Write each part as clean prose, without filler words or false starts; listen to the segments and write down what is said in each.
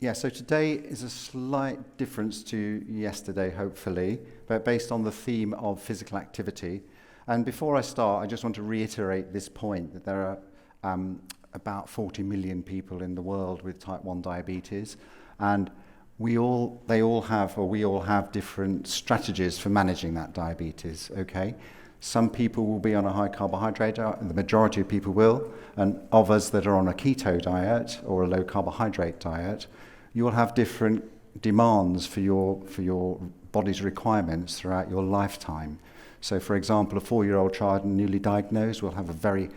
Yeah, so today is a slight difference to yesterday, hopefully, but based on the theme of physical activity. And before I start, I just want to reiterate this point, that there are about 40 million people in the world with type 1 diabetes, and we all have different strategies for managing that diabetes, okay? Some people will be on a high carbohydrate diet, and the majority of people will, and of us that are on a keto diet or a low carbohydrate diet, you will have different demands for your body's requirements throughout your lifetime. So, for example, a 4-year-old child newly diagnosed will have a very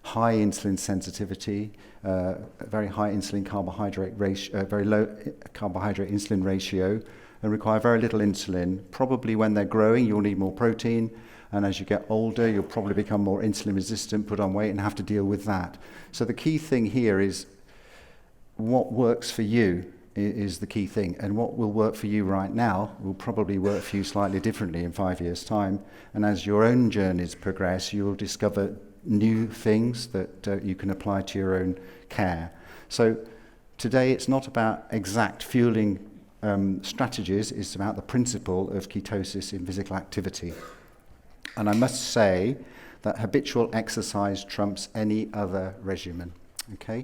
high insulin sensitivity, a very high insulin carbohydrate ratio, very low carbohydrate insulin ratio, and require very little insulin. Probably when they're growing, you'll need more protein, and as you get older, you'll probably become more insulin resistant, put on weight, and have to deal with that. So the key thing here is what works for you is the key thing, and what will work for you right now will probably work for you slightly differently in 5 years' time. And as your own journeys progress, you will discover new things that you can apply to your own care. So today it's not about exact fueling strategies, it's about the principle of ketosis in physical activity. And I must say that habitual exercise trumps any other regimen, okay?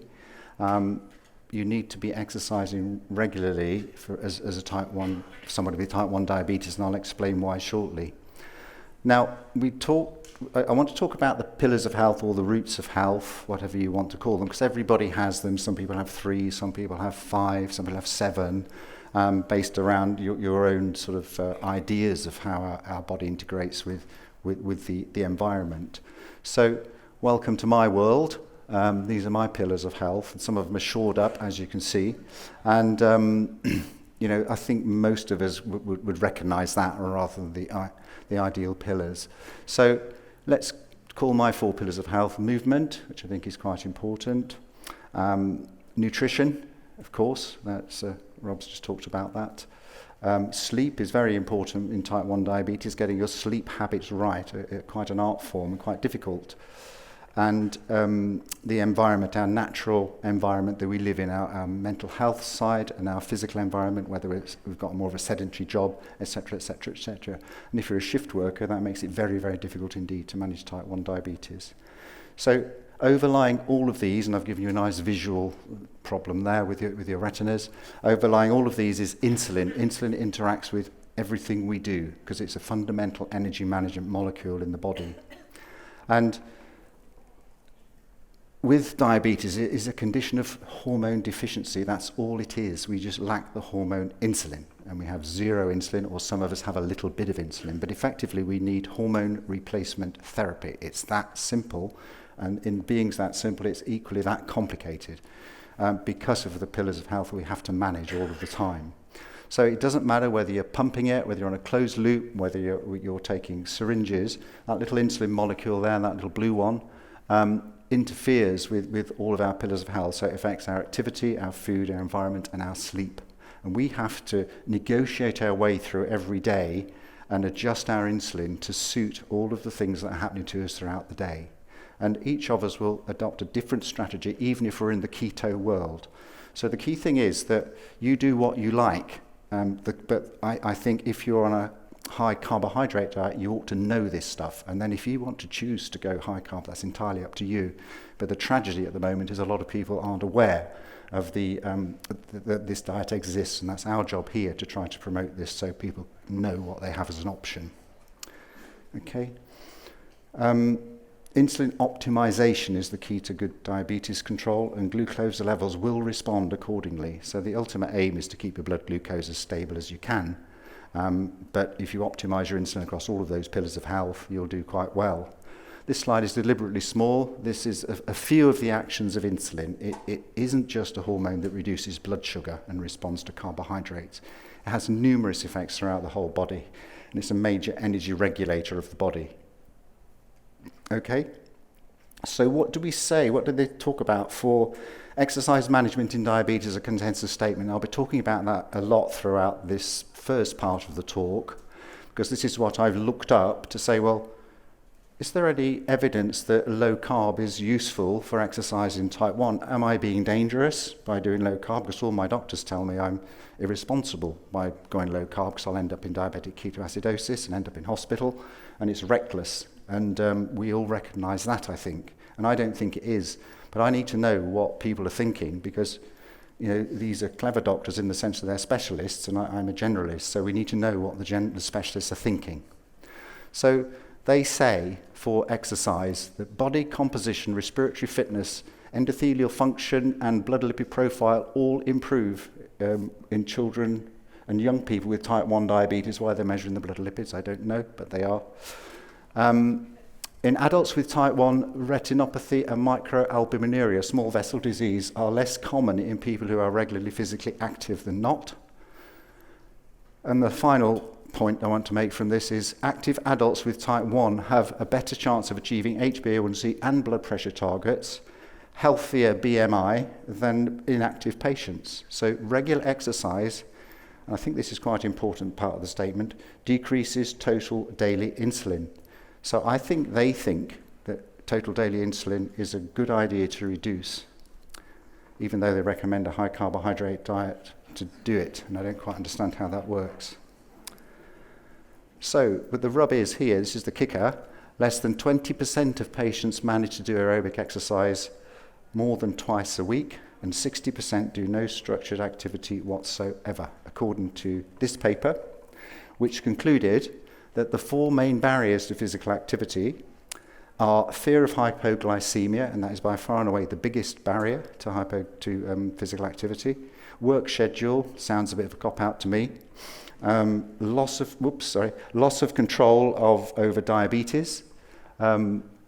You need to be exercising regularly as a type 1, somebody with type 1 diabetes, and I'll explain why shortly. Now, I want to talk about the pillars of health, or the roots of health, whatever you want to call them, because everybody has them. Some people have 3, some people have 5, some people have 7, based around your own sort of ideas of how our body integrates with the environment. So, welcome to my world. These are my pillars of health, and some of them are shored up, as you can see. And, I think most of us would recognise that rather than the ideal pillars. So let's call my 4 pillars of health: movement, which I think is quite important, nutrition, of course, that's Rob's just talked about that. Sleep is very important in type 1 diabetes, getting your sleep habits right, quite an art form and quite difficult. And the environment, our natural environment that we live in, our mental health side and our physical environment, whether we've got more of a sedentary job, etc., etc., etc. And if you're a shift worker, that makes it very, very difficult indeed to manage type 1 diabetes. So overlying all of these, and I've given you a nice visual problem there with your retinas, overlying all of these is insulin. Insulin interacts with everything we do because it's a fundamental energy management molecule in the body. And with diabetes, it is a condition of hormone deficiency. That's all it is. We just lack the hormone insulin, and we have zero insulin, or some of us have a little bit of insulin. But effectively, we need hormone replacement therapy. It's that simple, and in being that simple, it's equally that complicated because of the pillars of health we have to manage all of the time. So it doesn't matter whether you're pumping it, whether you're on a closed loop, whether you're taking syringes. That little insulin molecule there, that little blue one, interferes with all of our pillars of health. So it affects our activity, our food, our environment, and our sleep. And we have to negotiate our way through every day and adjust our insulin to suit all of the things that are happening to us throughout the day. And each of us will adopt a different strategy, even if we're in the keto world. So the key thing is that you do what you like. But I think if you're on a high carbohydrate diet, you ought to know this stuff. And then if you want to choose to go high carb, that's entirely up to you. But the tragedy at the moment is a lot of people aren't aware of that this diet exists, and that's our job here to try to promote this so people know what they have as an option. Okay. Insulin optimization is the key to good diabetes control, and glucose levels will respond accordingly. So the ultimate aim is to keep your blood glucose as stable as you can. But if you optimize your insulin across all of those pillars of health, you'll do quite well. This slide is deliberately small. This is a few of the actions of insulin. It isn't just a hormone that reduces blood sugar and responds to carbohydrates. It has numerous effects throughout the whole body, and it's a major energy regulator of the body. Okay? So what do we say? What do they talk about for exercise management in diabetes, a consensus statement? I'll be talking about that a lot throughout this first part of the talk, because this is what I've looked up to say, well, is there any evidence that low carb is useful for exercise in type 1? Am I being dangerous by doing low carb? Because all my doctors tell me I'm irresponsible by going low carb because I'll end up in diabetic ketoacidosis and end up in hospital, and it's reckless. And we all recognise that, I think. And I don't think it is. But I need to know what people are thinking, because these are clever doctors in the sense that they're specialists, and I'm a generalist, so we need to know what the specialists are thinking. So they say for exercise that body composition, respiratory fitness, endothelial function, and blood lipid profile all improve in children and young people with type 1 diabetes. Why they're measuring the blood lipids, I don't know, but they are. In adults with type 1, retinopathy and microalbuminuria, small vessel disease, are less common in people who are regularly physically active than not. And the final point I want to make from this is active adults with type 1 have a better chance of achieving HbA1c and blood pressure targets, healthier BMI than inactive patients. So regular exercise, and I think this is quite an important part of the statement, decreases total daily insulin. So I think they think that total daily insulin is a good idea to reduce, even though they recommend a high carbohydrate diet to do it, and I don't quite understand how that works. So, but the rub is here, this is the kicker, less than 20% of patients manage to do aerobic exercise more than twice a week, and 60% do no structured activity whatsoever, according to this paper, which concluded that the 4 main barriers to physical activity are fear of hypoglycemia, and that is by far and away the biggest barrier to physical activity. Work schedule, sounds a bit of a cop-out to me. Loss of control over diabetes.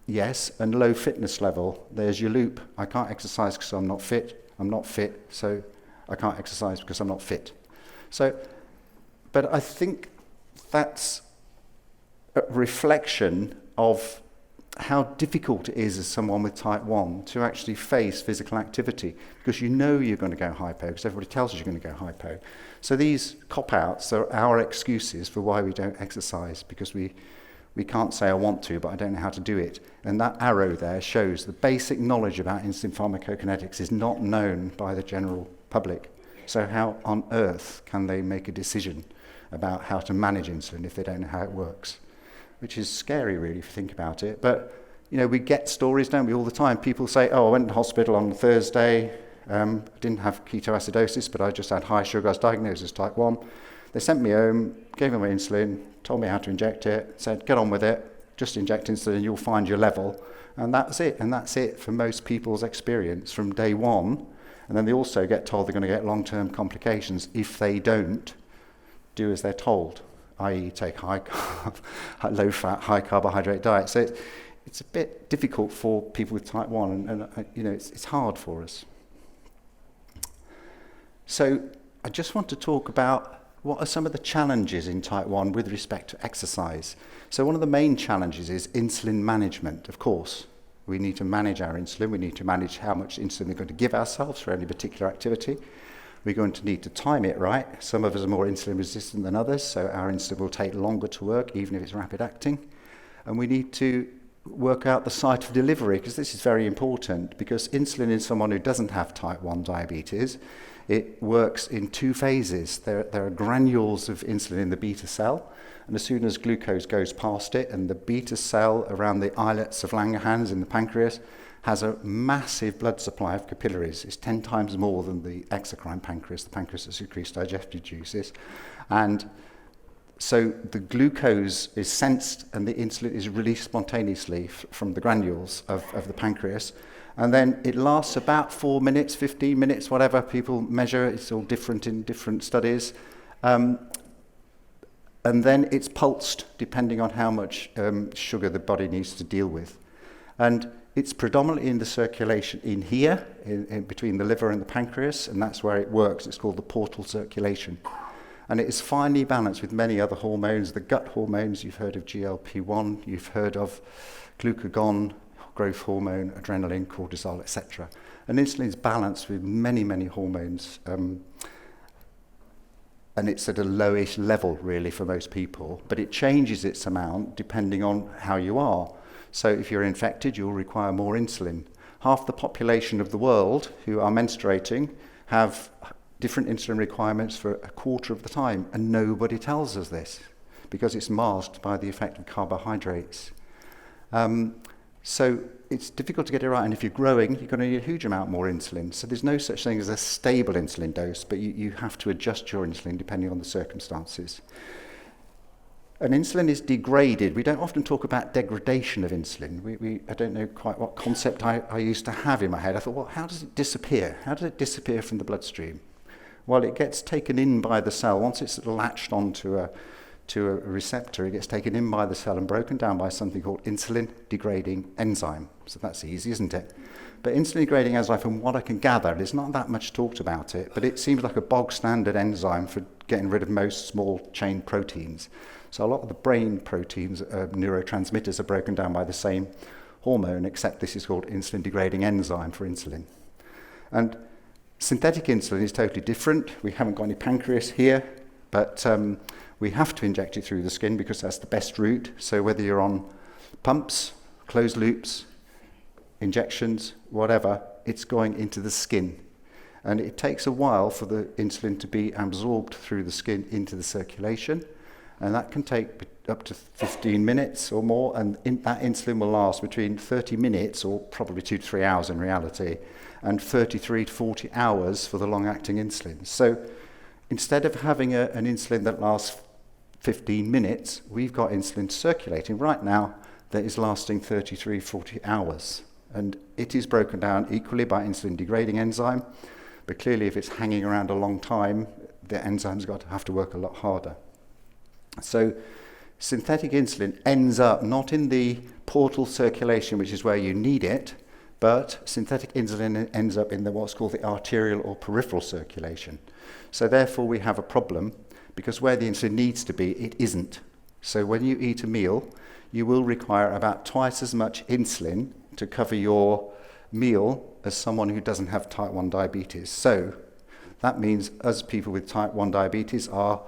Yes, and low fitness level. There's your loop. I can't exercise because I'm not fit. I'm not fit, so I can't exercise because I'm not fit. So, but I think that's a reflection of how difficult it is as someone with type 1 to actually face physical activity, because you're going to go hypo, because everybody tells you you're going to go hypo. So these cop-outs are our excuses for why we don't exercise, because we can't say I want to, but I don't know how to do it. And that arrow there shows the basic knowledge about insulin pharmacokinetics is not known by the general public. So how on earth can they make a decision about how to manage insulin if they don't know how it works? Which is scary, really, if you think about it. But, we get stories, don't we, all the time. People say, I went to hospital on Thursday, didn't have ketoacidosis, but I just had high sugar, I was diagnosed as type 1. They sent me home, gave me my insulin, told me how to inject it, said, get on with it, just inject insulin, you'll find your level. And that's it. And that's it for most people's experience from day one. And then they also get told they're going to get long-term complications if they don't do as they're told, i.e. take low-fat, high-carbohydrate diet. So it's a bit difficult for people with type 1, and it's hard for us. So I just want to talk about what are some of the challenges in type 1 with respect to exercise. So one of the main challenges is insulin management, of course. We need to manage our insulin. We need to manage how much insulin we're going to give ourselves for any particular activity. We're going to need to time it right. Some of us are more insulin resistant than others, so our insulin will take longer to work, even if it's rapid acting. And we need to work out the site of delivery, because this is very important, because insulin in someone who doesn't have type 1 diabetes, it works in 2 phases. There are granules of insulin in the beta cell, and as soon as glucose goes past it, and the beta cell around the islets of Langerhans in the pancreas has a massive blood supply of capillaries. It's 10 times more than the exocrine pancreas, the pancreas that secretes digestive juices. And so the glucose is sensed and the insulin is released spontaneously from the granules of the pancreas. And then it lasts about 4 minutes, 15 minutes, whatever people measure. It's all different in different studies. And then it's pulsed depending on how much sugar the body needs to deal with. And it's predominantly in the circulation in here, in between the liver and the pancreas, and that's where it works. It's called the portal circulation. And it is finely balanced with many other hormones, the gut hormones. You've heard of GLP-1, you've heard of glucagon, growth hormone, adrenaline, cortisol, etc. And insulin is balanced with many, many hormones, and it's at a lowish level, really, for most people. But it changes its amount depending on how you are. So if you're infected, you'll require more insulin. Half the population of the world who are menstruating have different insulin requirements for a quarter of the time, and nobody tells us this because it's masked by the effect of carbohydrates. So it's difficult to get it right, and if you're growing, you're going to need a huge amount more insulin. So there's no such thing as a stable insulin dose, but you have to adjust your insulin depending on the circumstances. And insulin is degraded. We don't often talk about degradation of insulin. I don't know quite what concept I used to have in my head. I thought, well, how does it disappear? How does it disappear from the bloodstream? Well, it gets taken in by the cell. Once it's latched onto a receptor, it gets taken in by the cell and broken down by something called insulin-degrading enzyme. So that's easy, isn't it? But insulin-degrading enzyme, from what I can gather, there's not that much talked about it, but it seems like a bog-standard enzyme for getting rid of most small-chain proteins. So a lot of the brain proteins, neurotransmitters, are broken down by the same hormone, except this is called insulin-degrading enzyme for insulin. And synthetic insulin is totally different. We haven't got any pancreas here, but we have to inject it through the skin because that's the best route. So whether you're on pumps, closed loops, injections, whatever, it's going into the skin. And it takes a while for the insulin to be absorbed through the skin into the circulation. And that can take up to 15 minutes or more, and that insulin will last between 30 minutes, or probably 2 to 3 hours in reality, and 33 to 40 hours for the long-acting insulin. So instead of having an insulin that lasts 15 minutes, we've got insulin circulating right now that is lasting 33, 40 hours. And it is broken down equally by insulin-degrading enzyme, but clearly if it's hanging around a long time, the enzyme's got to have to work a lot harder. So synthetic insulin ends up not in the portal circulation, which is where you need it, but synthetic insulin ends up in what's called the arterial or peripheral circulation. So therefore we have a problem, because where the insulin needs to be, it isn't. So when you eat a meal, you will require about twice as much insulin to cover your meal as someone who doesn't have type 1 diabetes. So that means us people with type 1 diabetes are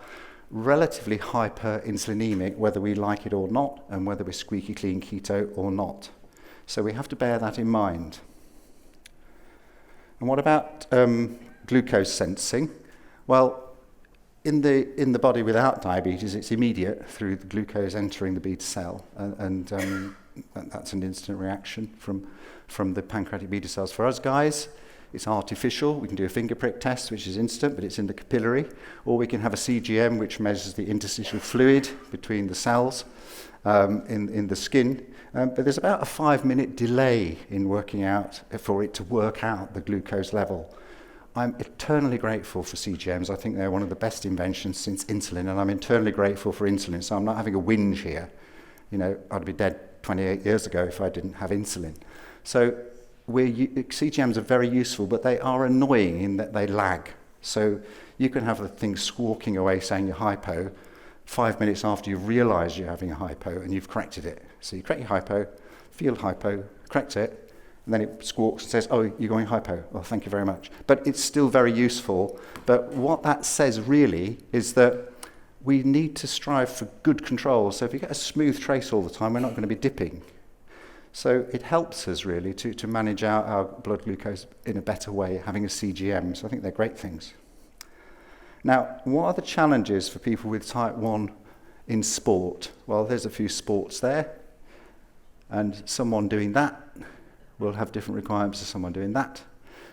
relatively hyperinsulinemic, whether we like it or not, and whether we're squeaky clean keto or not. So we have to bear that in mind. And what about glucose sensing? Well, in the body without diabetes, it's immediate through the glucose entering the beta cell, and that's an instant reaction from the pancreatic beta cells. For us guys, it's artificial. We can do a finger prick test, which is instant, but it's in the capillary. Or we can have a CGM, which measures the interstitial fluid between the cells in the skin. But there's about a 5-minute delay in working out, for it to work out the glucose level. I'm eternally grateful for CGMs. I think they're one of the best inventions since insulin, and I'm eternally grateful for insulin, so I'm not having a whinge here. You know, I'd be dead 28 years ago if I didn't have insulin. So CGMs are very useful, but they are annoying in that they lag. So you can have the thing squawking away saying you're hypo 5 minutes after you've realised you're having a hypo and you've corrected it. So you correct your hypo, feel hypo, correct it, and then it squawks and says, oh, you're going hypo. Well, thank you very much. But it's still very useful. But what that says really is that we need to strive for good control. So if you get a smooth trace all the time, we're not going to be dipping. So it helps us really to manage our blood glucose in a better way, having a CGM. So I think they're great things. Now, what are the challenges for people with type 1 in sport? Well, there's a few sports there. And someone doing that will have different requirements to someone doing that.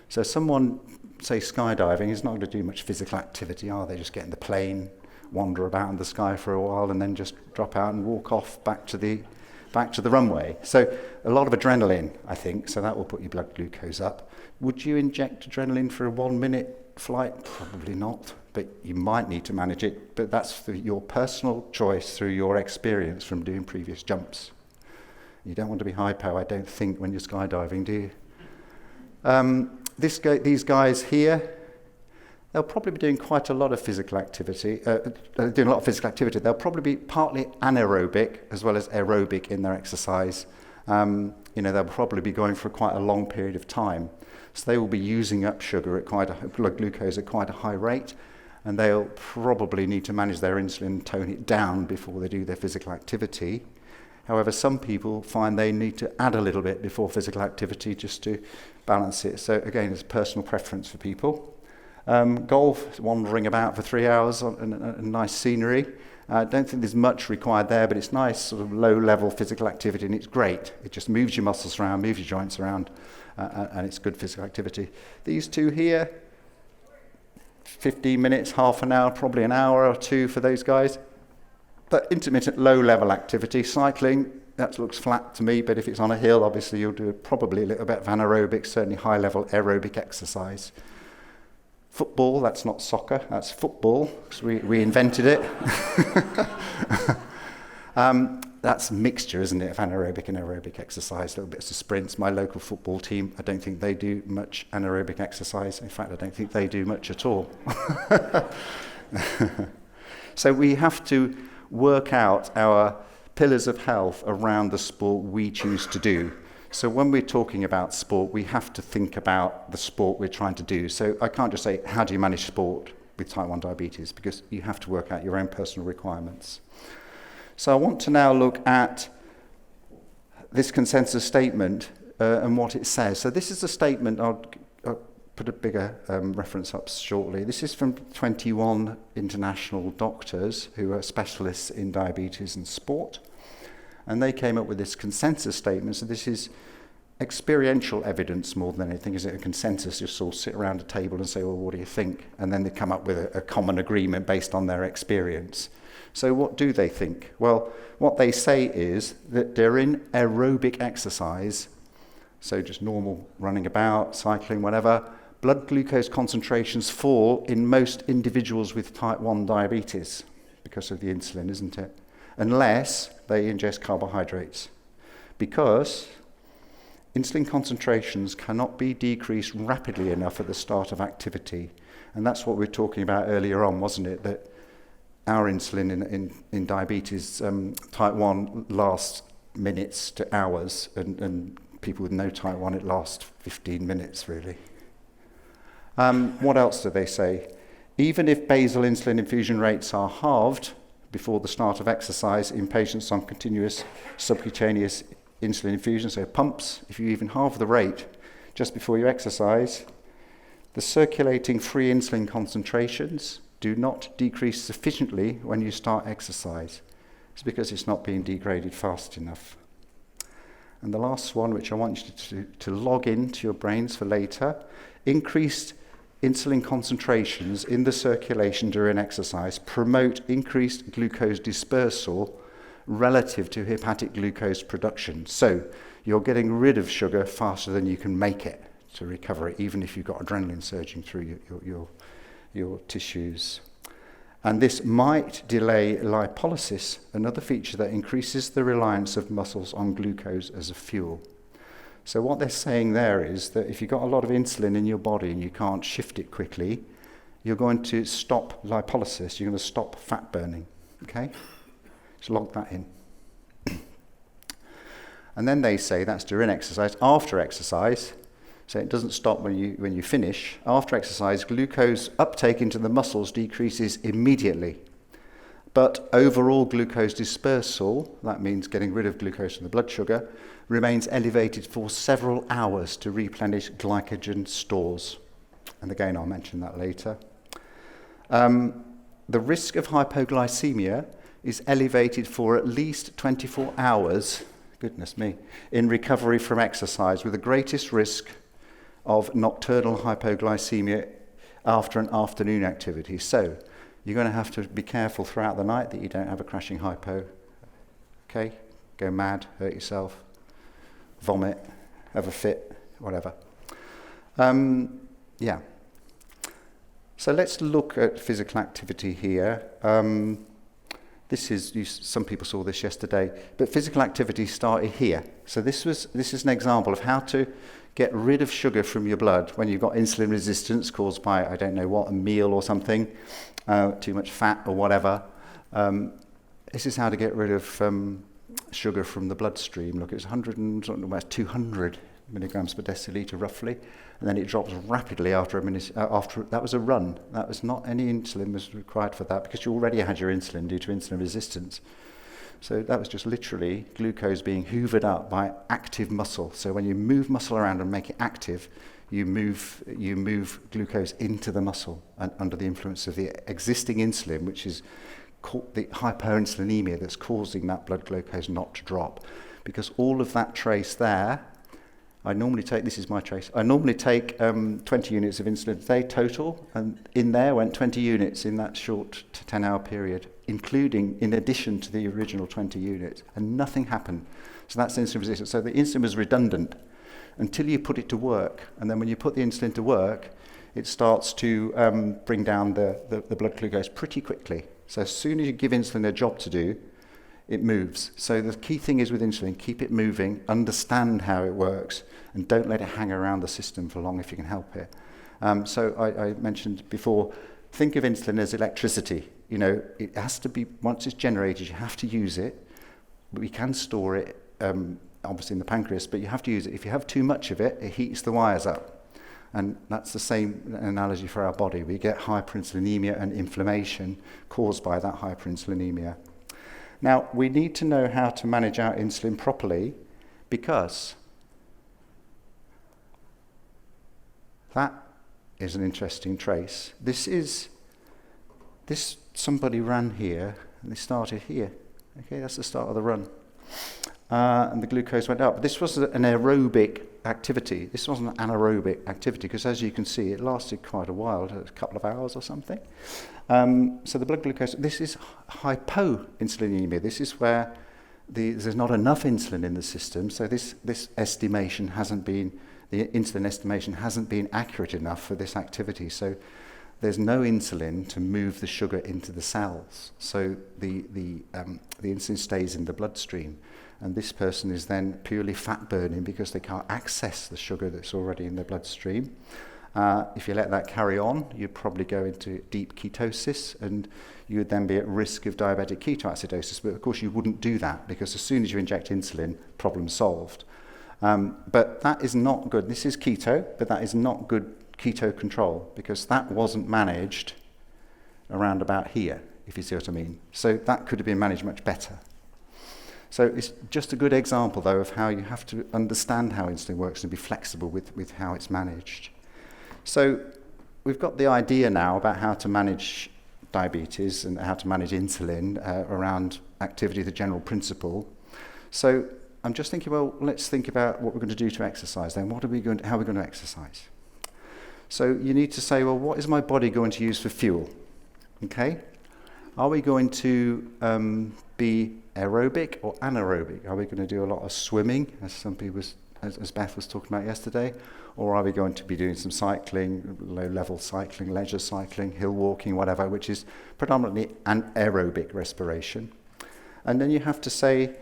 So someone, say skydiving, is not going to do much physical activity, are they? Just get in the plane, wander about in the sky for a while, and then just drop out and walk off back to the runway. So a lot of adrenaline, I think, so that will put your blood glucose up. Would you inject adrenaline for a 1-minute flight? Probably not, but you might need to manage it. But that's for your personal choice through your experience from doing previous jumps. You don't want to be hypo, I don't think, when you're skydiving, do you? These guys here, they'll probably be doing quite a lot of physical activity. They'll probably be partly anaerobic as well as aerobic in their exercise. They'll probably be going for quite a long period of time. So they will be using up blood glucose at quite a high rate, and they'll probably need to manage their insulin, tone it down before they do their physical activity. However, some people find they need to add a little bit before physical activity just to balance it. So again, it's personal preference for people. Golf, wandering about for 3 hours on nice scenery. I don't think there's much required there, but it's nice sort of low-level physical activity, and it's great. It just moves your muscles around, moves your joints around, and it's good physical activity. These two here, 15 minutes, half an hour, probably an hour or two for those guys. But intermittent low-level activity, cycling, that looks flat to me, but if it's on a hill, obviously you'll do probably a little bit of anaerobic, certainly high-level aerobic exercise. Football, that's not soccer, that's football, because we invented it. That's a mixture, isn't it, of anaerobic and aerobic exercise, little bits of sprints. My local football team, I don't think they do much anaerobic exercise. In fact, I don't think they do much at all. So we have to work out our pillars of health around the sport we choose to do. So when we're talking about sport, we have to think about the sport we're trying to do. So I can't just say, how do you manage sport with type 1 diabetes? Because you have to work out your own personal requirements. So I want to now look at this consensus statement and what it says. So this is a statement, I'll put a bigger reference up shortly. This is from 21 international doctors who are specialists in diabetes and sport. And they came up with this consensus statement. So this is experiential evidence more than anything. Is it a consensus? Just all sit around a table and say, well, what do you think? And then they come up with a common agreement based on their experience. So what do they think? Well, what they say is that during aerobic exercise, so just normal running about, cycling, whatever, blood glucose concentrations fall in most individuals with type 1 diabetes because of the insulin, isn't it? Unless they ingest carbohydrates. Because insulin concentrations cannot be decreased rapidly enough at the start of activity. And that's what we were talking about earlier on, wasn't it? That our insulin in diabetes type 1 lasts minutes to hours, and people with no type 1, it lasts 15 minutes, really. What else do they say? Even if basal insulin infusion rates are halved before the start of exercise in patients on continuous subcutaneous insulin infusion, so pumps, if you even halve the rate just before you exercise, the circulating free insulin concentrations do not decrease sufficiently when you start exercise. It's because it's not being degraded fast enough. And the last one, which I want you to log into your brains for later, increased insulin concentrations in the circulation during exercise promote increased glucose dispersal relative to hepatic glucose production. So you're getting rid of sugar faster than you can make it to recover it, even if you've got adrenaline surging through your tissues. And this might delay lipolysis, another feature that increases the reliance of muscles on glucose as a fuel. So what they're saying there is that if you've got a lot of insulin in your body and you can't shift it quickly, you're going to stop lipolysis, you're going to stop fat burning, okay? So log that in. And then they say that's during exercise. After exercise, so it doesn't stop when you finish. After exercise, glucose uptake into the muscles decreases immediately. But overall glucose dispersal, that means getting rid of glucose from the blood sugar, remains elevated for several hours to replenish glycogen stores. And again, I'll mention that later. The risk of hypoglycemia is elevated for at least 24 hours, goodness me, in recovery from exercise, with the greatest risk of nocturnal hypoglycemia after an afternoon activity. So you're going to have to be careful throughout the night that you don't have a crashing hypo. Okay? Go mad, hurt yourself, vomit, have a fit, whatever. Yeah. So let's look at physical activity here. Some people saw this yesterday, but physical activity started here. So this is an example of how to get rid of sugar from your blood when you've got insulin resistance caused by, I don't know what, a meal or something, too much fat or whatever. This is how to get rid of sugar from the bloodstream. Look, it's 200 milligrams per deciliter roughly, and then it drops rapidly after a minute. That was a run. That was not any insulin was required for that because you already had your insulin due to insulin resistance. So that was just literally glucose being hoovered up by active muscle. So when you move muscle around and make it active, you move glucose into the muscle and under the influence of the existing insulin, which is the hyperinsulinemia that's causing that blood glucose not to drop. Because all of that trace there, I normally take 20 units of insulin a day total, and in there went 20 units in that short 10-hour period, in addition to the original 20 units, and nothing happened. So that's insulin resistance. So the insulin was redundant until you put it to work, and then when you put the insulin to work, it starts to bring down the blood glucose pretty quickly. So as soon as you give insulin a job to do, it moves. So the key thing is with insulin, keep it moving, understand how it works, and don't let it hang around the system for long if you can help it. So I mentioned before, think of insulin as electricity. You know, it has to be, once it's generated, you have to use it. We can store it, obviously in the pancreas, but you have to use it. If you have too much of it, it heats the wires up. And that's the same analogy for our body. We get hyperinsulinemia and inflammation caused by that hyperinsulinemia. Now, we need to know how to manage our insulin properly, because that is an interesting trace. This somebody ran here, and they started here. Okay, that's the start of the run. And the glucose went up. This was an aerobic activity. This wasn't an anaerobic activity, because as you can see, it lasted quite a while, a couple of hours or something. So the blood glucose, this is hypoinsulinemia. This is where there's not enough insulin in the system, so this estimation hasn't been, the insulin estimation hasn't been accurate enough for this activity. So there's no insulin to move the sugar into the cells. So the insulin stays in the bloodstream. And this person is then purely fat burning because they can't access the sugar that's already in the bloodstream. If you let that carry on, you'd probably go into deep ketosis, and you would then be at risk of diabetic ketoacidosis. But of course you wouldn't do that, because as soon as you inject insulin, problem solved. But that is not good. This is keto, but that is not good keto control, because that wasn't managed around about here, if you see what I mean. So that could have been managed much better. So it's just a good example, though, of how you have to understand how insulin works and be flexible with how it's managed. So we've got the idea now about how to manage diabetes and how to manage insulin around activity, the general principle. So I'm just thinking, well, let's think about what we're going to do to exercise then. How are we going to exercise? So you need to say, well, what is my body going to use for fuel? Okay? Are we going to be aerobic or anaerobic? Are we going to do a lot of swimming, as Beth was talking about yesterday? Or are we going to be doing some cycling, low-level cycling, leisure cycling, hill walking, whatever, which is predominantly an aerobic respiration? And then you have to say,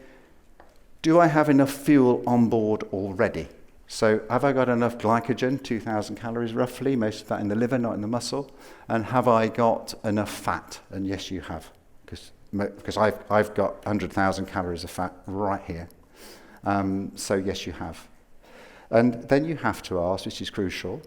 do I have enough fuel on board already? So have I got enough glycogen, 2,000 calories roughly, most of that in the liver, not in the muscle? And have I got enough fat? And yes, you have, because I've got 100,000 calories of fat right here. So yes, you have. And then you have to ask, which is crucial,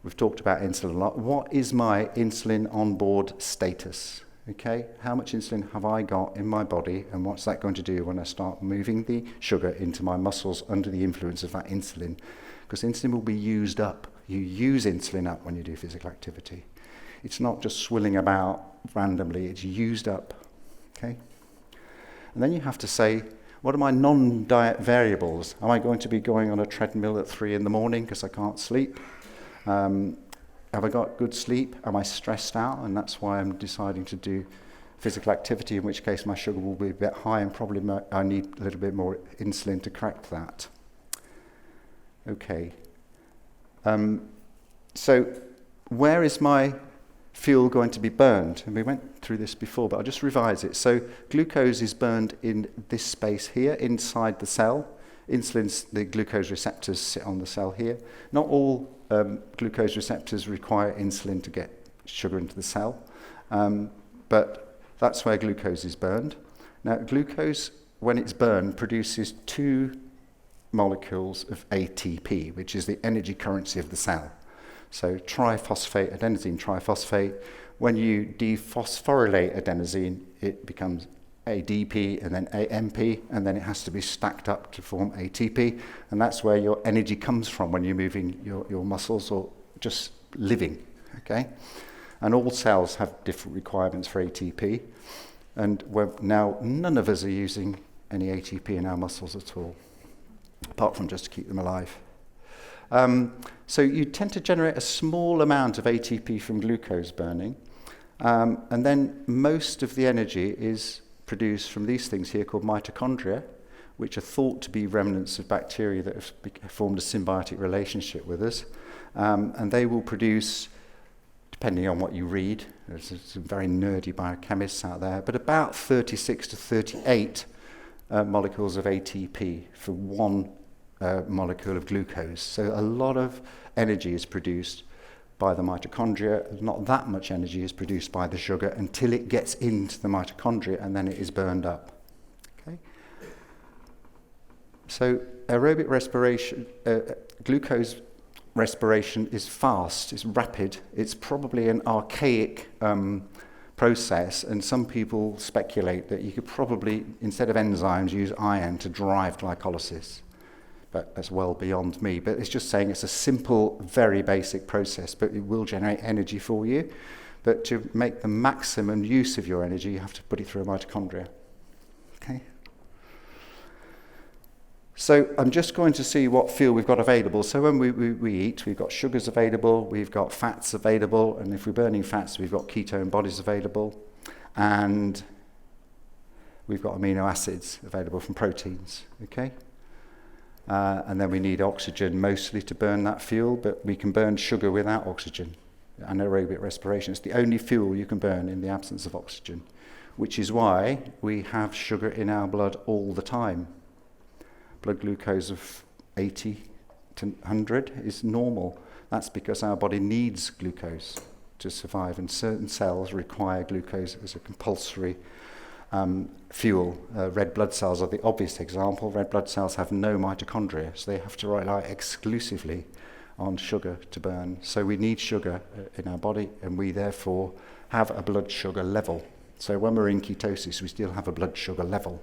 we've talked about insulin a lot, what is my insulin on board status? Okay, how much insulin have I got in my body, and what's that going to do when I start moving the sugar into my muscles under the influence of that insulin? Because insulin will be used up. You use insulin up when you do physical activity. It's not just swilling about randomly, it's used up. Okay? And then you have to say, what are my non-diet variables? Am I going to be going on a treadmill at 3 a.m. because I can't sleep? Have I got good sleep? Am I stressed out? And that's why I'm deciding to do physical activity, in which case my sugar will be a bit high, and probably I need a little bit more insulin to correct that. Okay. So where is my fuel going to be burned? And we went through this before, but I'll just revise it. So glucose is burned in this space here, inside the cell. The glucose receptors sit on the cell here. Not all glucose receptors require insulin to get sugar into the cell, but that's where glucose is burned. Now, glucose, when it's burned, produces 2 molecules of ATP, which is the energy currency of the cell. So triphosphate adenosine triphosphate. When you dephosphorylate adenosine, it becomes ADP and then AMP, and then it has to be stacked up to form ATP, and that's where your energy comes from when you're moving your muscles or just living, okay? And all cells have different requirements for ATP, and now none of us are using any ATP in our muscles at all, apart from just to keep them alive. So you tend to generate a small amount of ATP from glucose burning, and then most of the energy is produced from these things here called mitochondria, which are thought to be remnants of bacteria that have formed a symbiotic relationship with us. And they will produce, depending on what you read, there's some very nerdy biochemists out there, but about 36 to 38 molecules of ATP for one molecule of glucose. So a lot of energy is produced by the mitochondria. Not that much energy is produced by the sugar until it gets into the mitochondria, and then it is burned up. Okay? So aerobic respiration, glucose respiration is fast, it's rapid, it's probably an archaic process, and some people speculate that you could probably, instead of enzymes, use iron to drive glycolysis. But that's well beyond me. But it's just saying it's a simple, very basic process, but it will generate energy for you. But to make the maximum use of your energy, you have to put it through a mitochondria. Okay? So I'm just going to see what fuel we've got available. So when we eat, we've got sugars available, we've got fats available, and if we're burning fats, we've got ketone bodies available, and we've got amino acids available from proteins. Okay? And then we need oxygen mostly to burn that fuel, but we can burn sugar without oxygen. Anaerobic respiration is the only fuel you can burn in the absence of oxygen, which is why we have sugar in our blood all the time. Blood glucose of 80 to 100 is normal. That's because our body needs glucose to survive, and certain cells require glucose as a compulsory fuel. Red blood cells are the obvious example. Red blood cells have no mitochondria, so they have to rely exclusively on sugar to burn. So we need sugar in our body, and we therefore have a blood sugar level. So when we're in ketosis, we still have a blood sugar level,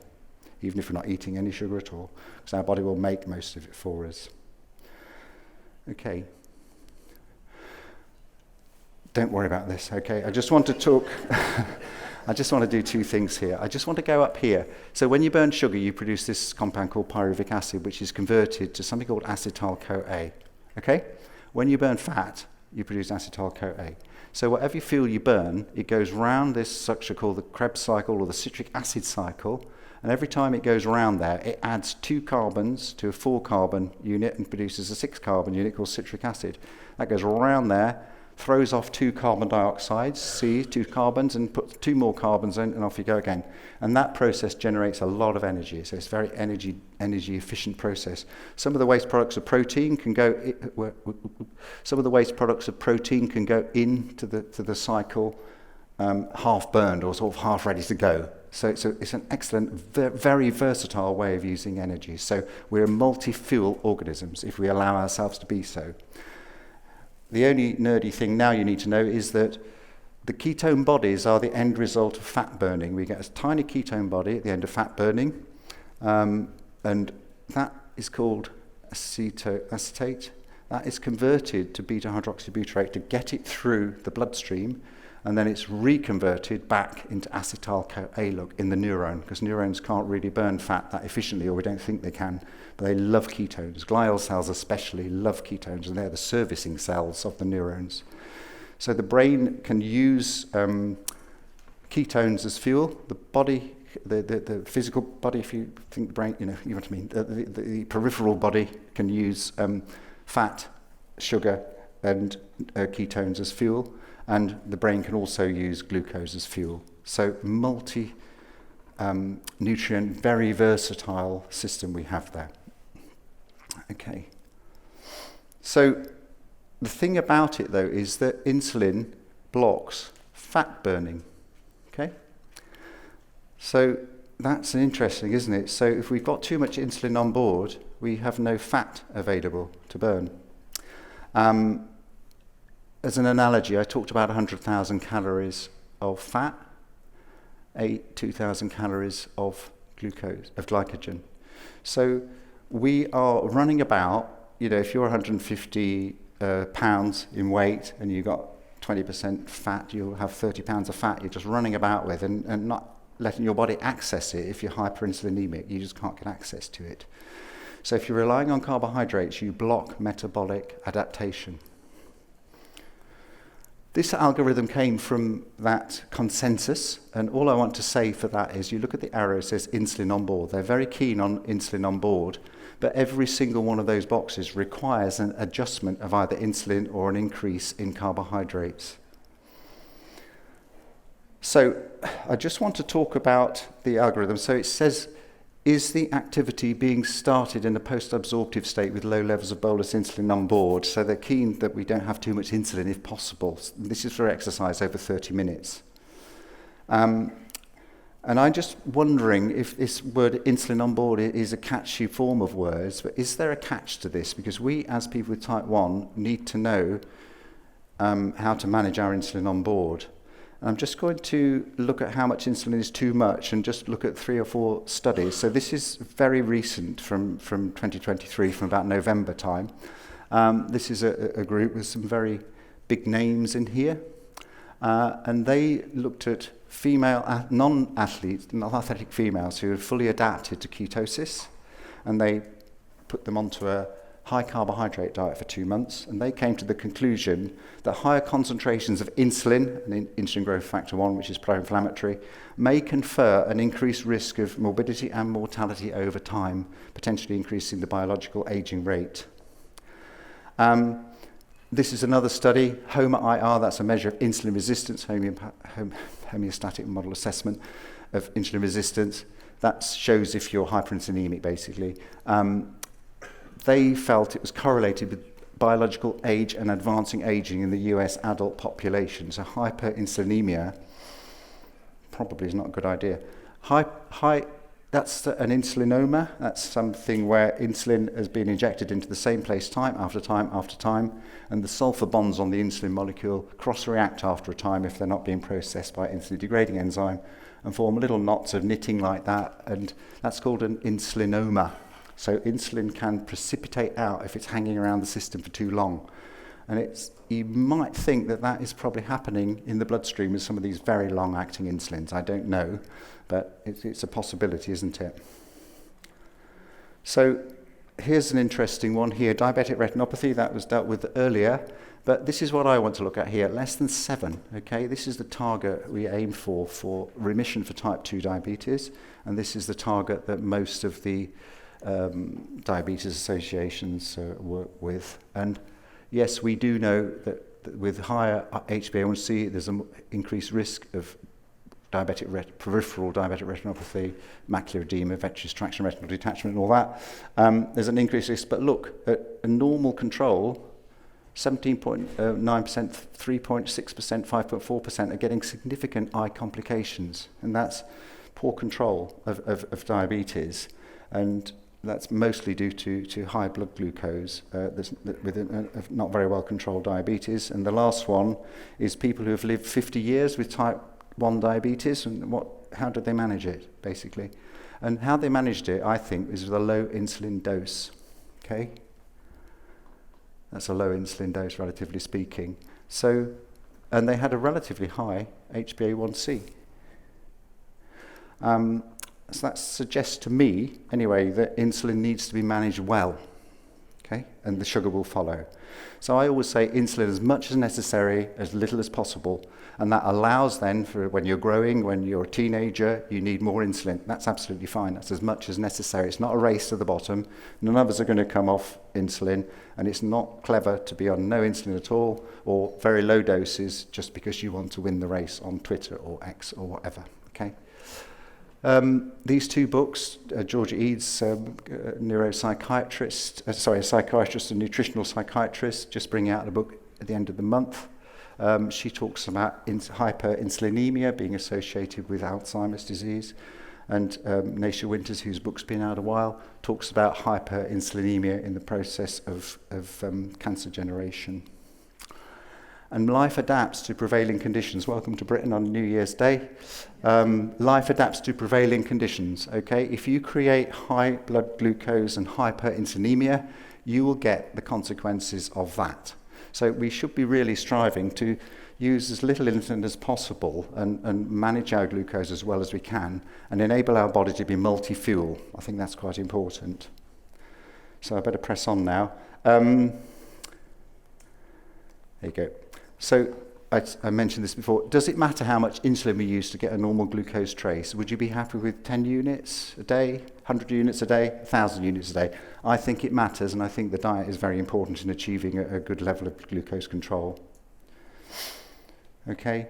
even if we're not eating any sugar at all, because our body will make most of it for us. Okay. Don't worry about this, okay? I just want to talk... I just want to do two things here. I just want to go up here. So when you burn sugar, you produce this compound called pyruvic acid, which is converted to something called acetyl-CoA. Okay? When you burn fat, you produce acetyl-CoA. So whatever fuel you burn, it goes round this structure called the Krebs cycle or the citric acid cycle, and every time it goes around there, it adds 2 carbons to a 4-carbon unit and produces a 6-carbon unit called citric acid. That goes around there, throws off 2 carbon dioxides, C, 2 carbons, and puts 2 more carbons in, and off you go again. And that process generates a lot of energy, so it's a very energy efficient process. Some of the waste products of protein can go into the cycle half burned or sort of half ready to go. So it's an excellent, very versatile way of using energy. So we're multi-fuel organisms if we allow ourselves to be so. The only nerdy thing now you need to know is that the ketone bodies are the end result of fat burning. We get a tiny ketone body at the end of fat burning, and that is called acetate. That is converted to beta-hydroxybutyrate to get it through the bloodstream, and then it's reconverted back into acetyl-CoA in the neuron, because neurons can't really burn fat that efficiently, or we don't think they can, but they love ketones. Glial cells especially love ketones, and they're the servicing cells of the neurons. So the brain can use ketones as fuel. The body, the physical body, if you think the brain, you know what I mean, the peripheral body can use fat, sugar, and ketones as fuel. And the brain can also use glucose as fuel. So multi-nutrient, very versatile system we have there. Okay. So the thing about it, though, is that insulin blocks fat burning. Okay? So that's interesting, isn't it? So if we've got too much insulin on board, we have no fat available to burn. As an analogy, I talked about 100,000 calories of fat. 2,000 calories of glycogen. So we are running about, if you're 150 pounds in weight and you've got 20% fat, you'll have 30 pounds of fat you're just running about with and not letting your body access it. If you're hyperinsulinemic, you just can't get access to it. So if you're relying on carbohydrates, you block metabolic adaptation. This algorithm came from that consensus, and all I want to say for that is you look at the arrow, it says insulin on board. They're very keen on insulin on board, but every single one of those boxes requires an adjustment of either insulin or an increase in carbohydrates. So I just want to talk about the algorithm. So it says, is the activity being started in a post-absorptive state with low levels of bolus insulin on board? So they're keen that we don't have too much insulin if possible. This is for exercise over 30 minutes. And I'm just wondering if this word insulin on board is a catchy form of words, but is there a catch to this? Because we, as people with type 1, need to know how to manage our insulin on board. I'm just going to look at how much insulin is too much and just look at 3 or 4 studies. So this is very recent from 2023, from about November time. This is a group with some very big names in here. And they looked at female, non-athletes, non-athletic females who are fully adapted to ketosis. And they put them onto a high carbohydrate diet for 2 months, and they came to the conclusion that higher concentrations of insulin, and insulin growth factor 1, which is pro-inflammatory, may confer an increased risk of morbidity and mortality over time, potentially increasing the biological aging rate. This is another study, HOMA-IR, that's a measure of insulin resistance, homeostatic model assessment of insulin resistance. That shows if you're hyperinsulinemic, basically. They felt it was correlated with biological age and advancing aging in the US adult population. So hyperinsulinemia probably is not a good idea. That's an insulinoma. That's something where insulin has been injected into the same place time after time after time, and the sulfur bonds on the insulin molecule cross-react after a time if they're not being processed by insulin-degrading enzyme and form little knots of knitting like that, and that's called an insulinoma. So insulin can precipitate out if it's hanging around the system for too long. And you might think that is probably happening in the bloodstream with some of these very long-acting insulins. I don't know, but it's a possibility, isn't it? So here's an interesting one here, diabetic retinopathy. That was dealt with earlier. But this is what I want to look at here, less than 7, okay? This is the target we aim for remission for type 2 diabetes. And this is the target that most of the diabetes associations work with. And yes, we do know that with higher HbA1c, there's an increased risk of peripheral diabetic retinopathy, macular edema, vitreous traction, retinal detachment, and all that. There's an increased risk, but look, at a normal control, 17.9%, 3.6%, 5.4% are getting significant eye complications, and that's poor control of diabetes. And that's mostly due to high blood glucose with not very well controlled diabetes. And the last one is people who have lived 50 years with type 1 diabetes, and how did they manage it, basically? And how they managed it, I think, is with a low insulin dose, okay? That's a low insulin dose, relatively speaking. So, and they had a relatively high HbA1c. So that suggests to me, anyway, that insulin needs to be managed well, okay? And the sugar will follow. So I always say insulin as much as necessary, as little as possible, and that allows then for when you're growing, when you're a teenager, you need more insulin. That's absolutely fine. That's as much as necessary. It's not a race to the bottom. None of us are going to come off insulin, and it's not clever to be on no insulin at all or very low doses just because you want to win the race on Twitter or X or whatever, okay? These 2 books, Georgia Eads, psychiatrist and nutritional psychiatrist, just bring out a book at the end of the month. She talks about hyperinsulinemia being associated with Alzheimer's disease. And Naisha Winters, whose book's been out a while, talks about hyperinsulinemia in the process of cancer generation. And life adapts to prevailing conditions. Welcome to Britain on New Year's Day. Life adapts to prevailing conditions, okay? If you create high blood glucose and hyperinsulinemia, you will get the consequences of that. So we should be really striving to use as little insulin as possible and manage our glucose as well as we can and enable our body to be multi-fuel. I think that's quite important. So I better press on now. There you go. So I mentioned this before. Does it matter how much insulin we use to get a normal glucose trace? Would you be happy with 10 units a day, 100 units a day, 1,000 units a day? I think it matters, and I think the diet is very important in achieving a good level of glucose control. Okay.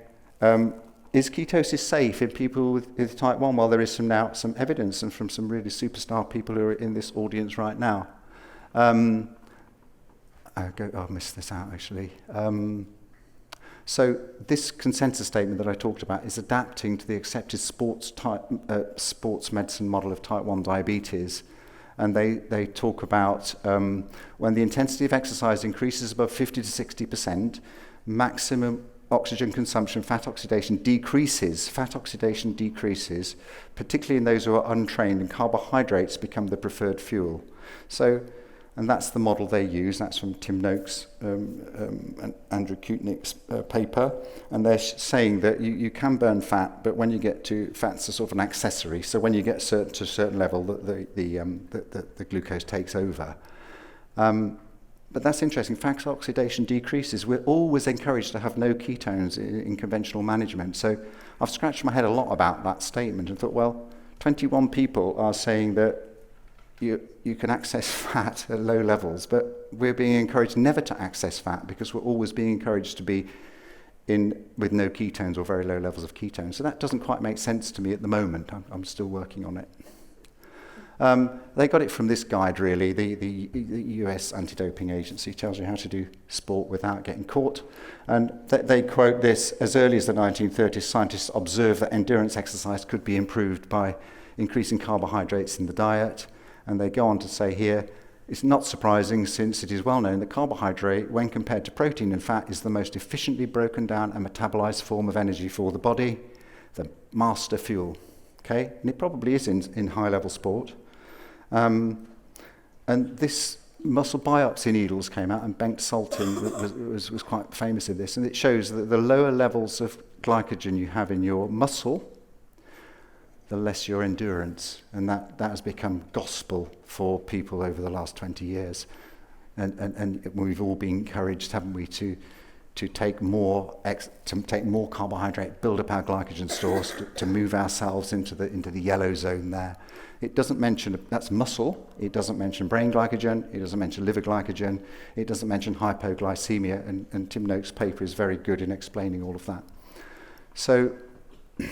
Is ketosis safe in people with type 1? Well, there is some evidence, and from some really superstar people who are in this audience right now. I'll miss this out, actually. So this consensus statement that I talked about is adapting to the accepted sports medicine model of type 1 diabetes. And they talk about when the intensity of exercise increases above 50 to 60%, maximum oxygen consumption, fat oxidation decreases, particularly in those who are untrained, and carbohydrates become the preferred fuel. So, and that's the model they use. That's from Tim Noakes and Andrew Kutnick's paper. And they're saying that you can burn fat, but when you get to fat's a sort of an accessory. So when you get to a certain level, the glucose takes over. But that's interesting. Fat oxidation decreases. We're always encouraged to have no ketones in conventional management. So I've scratched my head a lot about that statement and thought, well, 21 people are saying that you can access fat at low levels, but we're being encouraged never to access fat because we're always being encouraged to be with no ketones or very low levels of ketones. So that doesn't quite make sense to me at the moment. I'm still working on it. They got it from this guide, really. The US Anti-Doping Agency tells you how to do sport without getting caught. And they quote this: as early as the 1930s, scientists observed that endurance exercise could be improved by increasing carbohydrates in the diet. And they go on to say here, it's not surprising since it is well known that carbohydrate, when compared to protein and fat, is the most efficiently broken down and metabolized form of energy for the body, the master fuel. Okay? And it probably is in high-level sport. And this muscle biopsy needles came out, and Bengt Saltin was quite famous in this, and it shows that the lower levels of glycogen you have in your muscle, the less your endurance. And that has become gospel for people over the last 20 years. And we've all been encouraged, haven't we, to take more carbohydrate, build up our glycogen stores, to move ourselves into the yellow zone there. It doesn't mention, that's muscle, it doesn't mention brain glycogen, it doesn't mention liver glycogen, it doesn't mention hypoglycemia, and Tim Noakes' paper is very good in explaining all of that. So I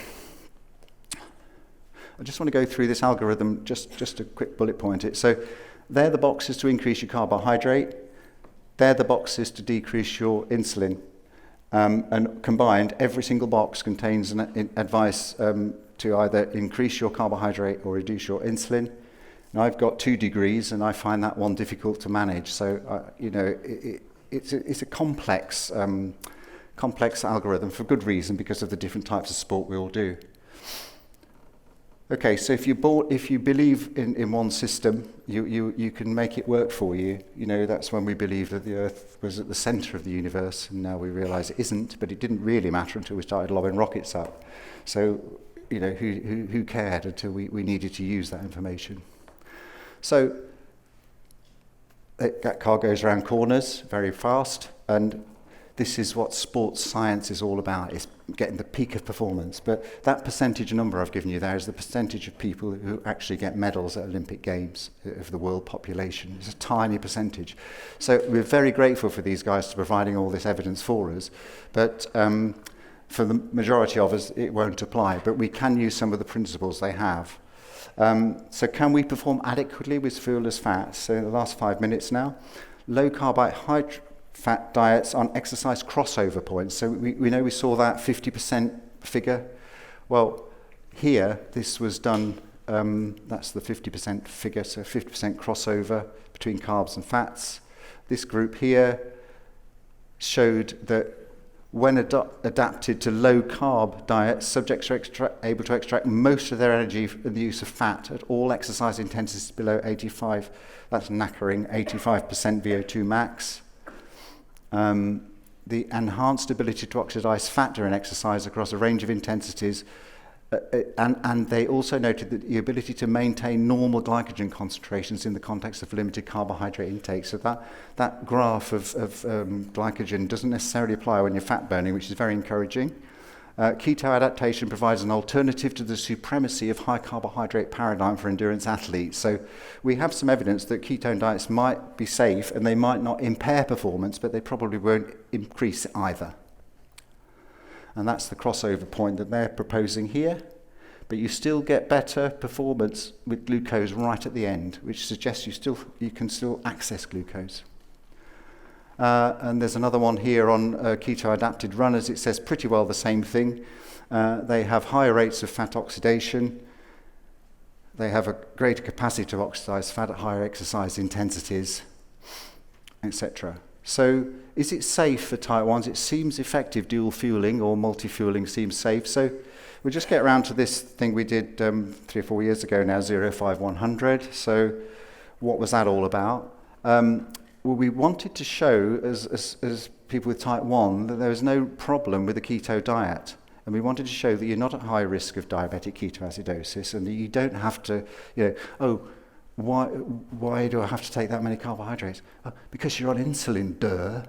just want to go through this algorithm, just a quick bullet point it. So they're the boxes to increase your carbohydrate, they're the boxes to decrease your insulin. And combined, every single box contains an advice to either increase your carbohydrate or reduce your insulin. Now, I've got 2 degrees, and I find that one difficult to manage. So, it's a complex algorithm for good reason, because of the different types of sport we all do. Okay, so if you believe in one system, you can make it work for you. You know, that's when we believed that the Earth was at the centre of the universe, and now we realise it isn't. But it didn't really matter until we started lobbing rockets up. So, you know, who cared until we needed to use that information? So that car goes around corners very fast, and this is what sports science is all about, is getting the peak of performance. But that percentage number I've given you there is the percentage of people who actually get medals at Olympic Games of the world population. It's a tiny percentage. So we're very grateful for these guys for providing all this evidence for us. But for the majority of us, it won't apply. But we can use some of the principles they have. So can we perform adequately with fuelless fats? So in the last 5 minutes now, low-carb, high-fat diets on exercise crossover points. So we know we saw that 50% figure. Well, here, this was done, that's the 50% figure, so 50% crossover between carbs and fats. This group here showed that when adapted to low-carb diets, subjects are able to extract most of their energy from the use of fat at all exercise intensities below 85. That's knackering, 85% VO2 max. The enhanced ability to oxidize fat during exercise across a range of intensities, and they also noted that the ability to maintain normal glycogen concentrations in the context of limited carbohydrate intake. So that graph of glycogen doesn't necessarily apply when you're fat burning, which is very encouraging. Keto adaptation provides an alternative to the supremacy of high carbohydrate paradigm for endurance athletes. So we have some evidence that ketone diets might be safe and they might not impair performance, but they probably won't increase it either. And that's the crossover point that they're proposing here. But you still get better performance with glucose right at the end, which suggests you can still access glucose. And there's another one here on keto-adapted runners. It says pretty well the same thing. They have higher rates of fat oxidation. They have a greater capacity to oxidize fat at higher exercise intensities, etc. So is it safe for type 1s? It seems effective. Dual fueling or multi-fueling seems safe. So we'll just get around to this thing we did 3 or 4 years ago now, 05100. So what was that all about? Well, we wanted to show, as people with type 1, that there was no problem with the keto diet. And we wanted to show that you're not at high risk of diabetic ketoacidosis and that you don't have to, why do I have to take that many carbohydrates? Because you're on insulin, duh.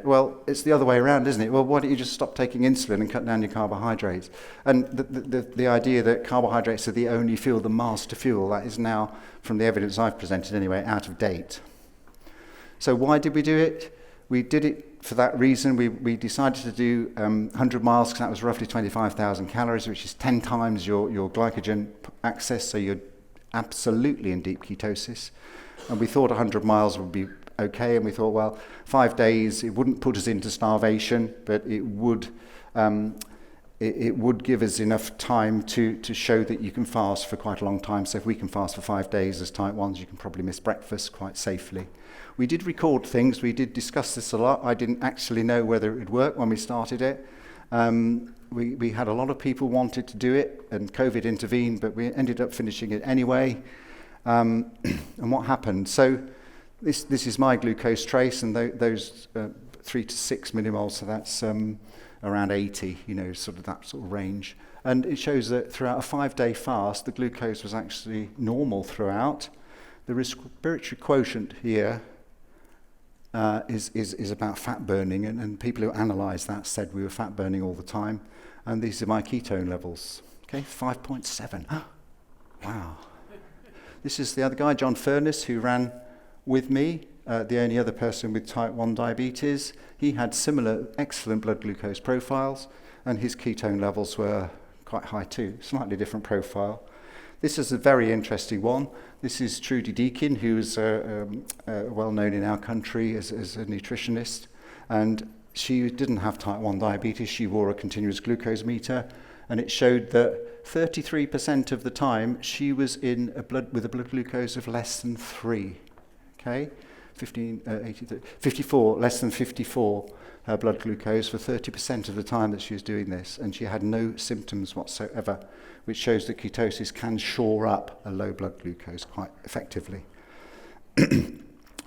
Well, it's the other way around, isn't it? Well, why don't you just stop taking insulin and cut down your carbohydrates? And the idea that carbohydrates are the only fuel, the master fuel, that is now, from the evidence I've presented anyway, out of date. So why did we do it? We did it for that reason. We decided to do 100 miles because that was roughly 25,000 calories, which is 10 times your glycogen access, so you're absolutely in deep ketosis. And we thought 100 miles would be okay, and we thought, well, 5 days, it wouldn't put us into starvation, but it would give us enough time to show that you can fast for quite a long time. So if we can fast for 5 days as type 1s, you can probably miss breakfast quite safely. We did record things. We did discuss this a lot. I didn't actually know whether it would work when we started it. We had a lot of people wanted to do it, and COVID intervened, but we ended up finishing it anyway. And what happened? So this is my glucose trace, and those 3 to 6 millimoles, so that's around 80, sort of that sort of range. And it shows that throughout a 5-day fast, the glucose was actually normal throughout. The respiratory quotient here is about fat burning, and people who analysed that said we were fat burning all the time. And these are my ketone levels. Okay, 5.7. Wow. This is the other guy, John Furness, who ran with me, the only other person with type 1 diabetes. He had similar excellent blood glucose profiles, and his ketone levels were quite high too, slightly different profile. This is a very interesting one. This is Trudy Deakin, who is well known in our country as a nutritionist, and she didn't have type 1 diabetes. She wore a continuous glucose meter, and it showed that 33% of the time she was with a blood glucose of less than 3. Okay, 54, less than 54 her blood glucose for 30% of the time that she was doing this, and she had no symptoms whatsoever, which shows that ketosis can shore up a low blood glucose quite effectively.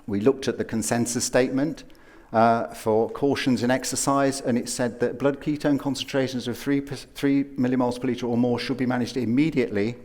We looked at the consensus statement for cautions in exercise, and it said that blood ketone concentrations of 3 millimoles per litre or more should be managed immediately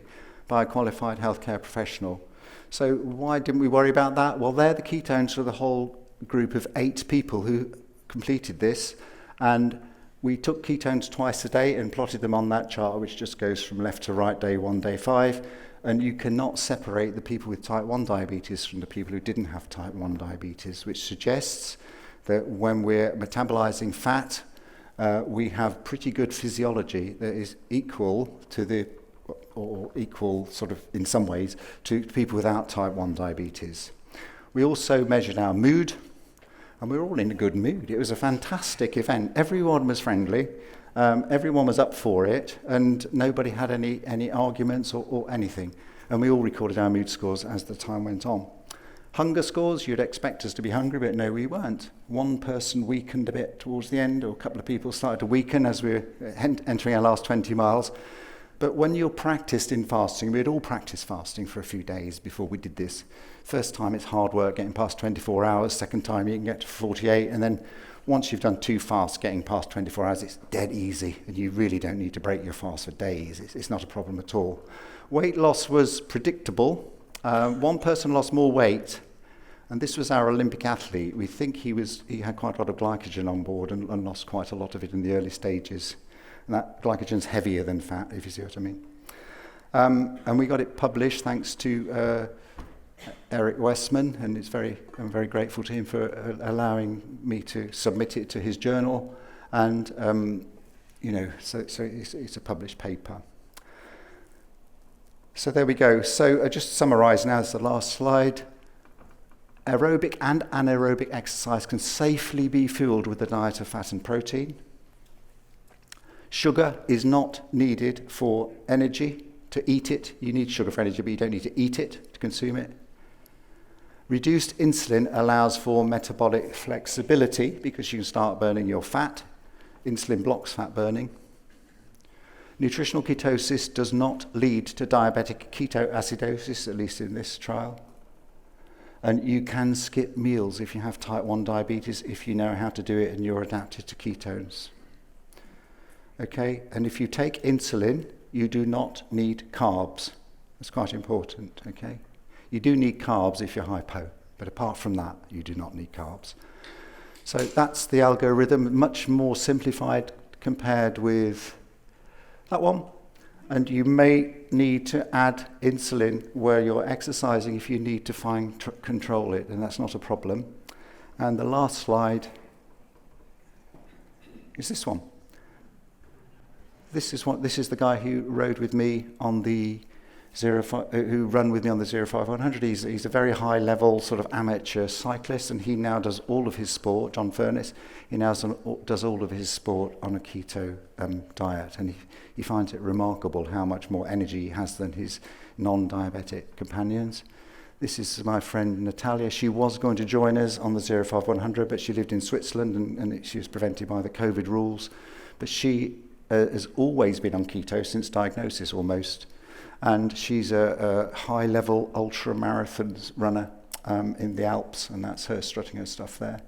by a qualified healthcare professional. So why didn't we worry about that? Well, they're the ketones for the whole group of 8 people who completed this, and we took ketones twice a day and plotted them on that chart, which just goes from left to right, day 1, day 5, and you cannot separate the people with type 1 diabetes from the people who didn't have type 1 diabetes, which suggests that when we're metabolizing fat, we have pretty good physiology that is equal to or equal sort of in some ways to people without type 1 diabetes. We also measured our mood, and we were all in a good mood. It was a fantastic event. Everyone was friendly, everyone was up for it, and nobody had any arguments or anything. And we all recorded our mood scores as the time went on. Hunger scores, you'd expect us to be hungry, but no, we weren't. One person weakened a bit towards the end, or a couple of people started to weaken as we were entering our last 20 miles. But when you're practiced in fasting, we had all practiced fasting for a few days before we did this. First time it's hard work getting past 24 hours, second time you can get to 48, and then once you've done 2 fasts, getting past 24 hours, it's dead easy, and you really don't need to break your fast for days. It's not a problem at all. Weight loss was predictable. One person lost more weight, and this was our Olympic athlete. We think he had quite a lot of glycogen on board and lost quite a lot of it in the early stages. And that glycogen's heavier than fat, if you see what I mean. And we got it published thanks to Eric Westman, and I'm very grateful to him for allowing me to submit it to his journal. And so it's a published paper. So there we go. So just to summarise now, as the last slide. Aerobic and anaerobic exercise can safely be fueled with a diet of fat and protein. Sugar is not needed for energy. To eat it, you need sugar for energy, but you don't need to eat it to consume it. Reduced insulin allows for metabolic flexibility because you can start burning your fat. Insulin blocks fat burning. Nutritional ketosis does not lead to diabetic ketoacidosis, at least in this trial. And you can skip meals if you have type 1 diabetes, if you know how to do it and you're adapted to ketones. Okay, and if you take insulin, you do not need carbs. That's quite important, okay? You do need carbs if you're hypo, but apart from that, you do not need carbs. So that's the algorithm, much more simplified compared with that one. And you may need to add insulin where you're exercising if you need to control it, and that's not a problem. And the last slide is this one. This is the guy who rode with me on the who run with me on the 05100. He's a very high level sort of amateur cyclist, and he now does all of his sport. John Furness, he now does all of his sport on a keto diet, and he finds it remarkable how much more energy he has than his non-diabetic companions. This is my friend Natalia. She was going to join us on the 05100, but she lived in Switzerland and she was prevented by the COVID rules. But she has always been on keto since diagnosis almost. And she's a high-level ultra-marathon runner in the Alps, and that's her strutting her stuff there.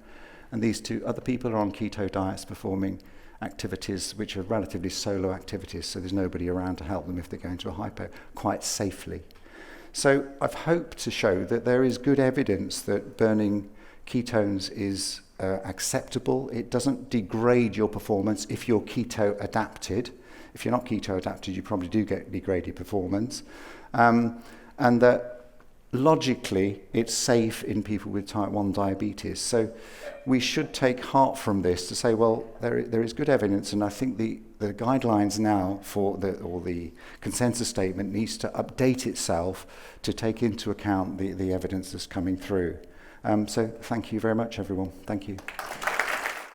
And these 2 other people are on keto diets performing activities which are relatively solo activities, so there's nobody around to help them if they're going to a hypo, quite safely. So I've hoped to show that there is good evidence that burning ketones is acceptable. It doesn't degrade your performance if you're keto adapted. If you're not keto adapted, you probably do get degraded performance. And that logically, it's safe in people with type 1 diabetes. So we should take heart from this to say, well, there is good evidence, and I think the guidelines now or the consensus statement needs to update itself to take into account the evidence that's coming through. So thank you very much, everyone. Thank you.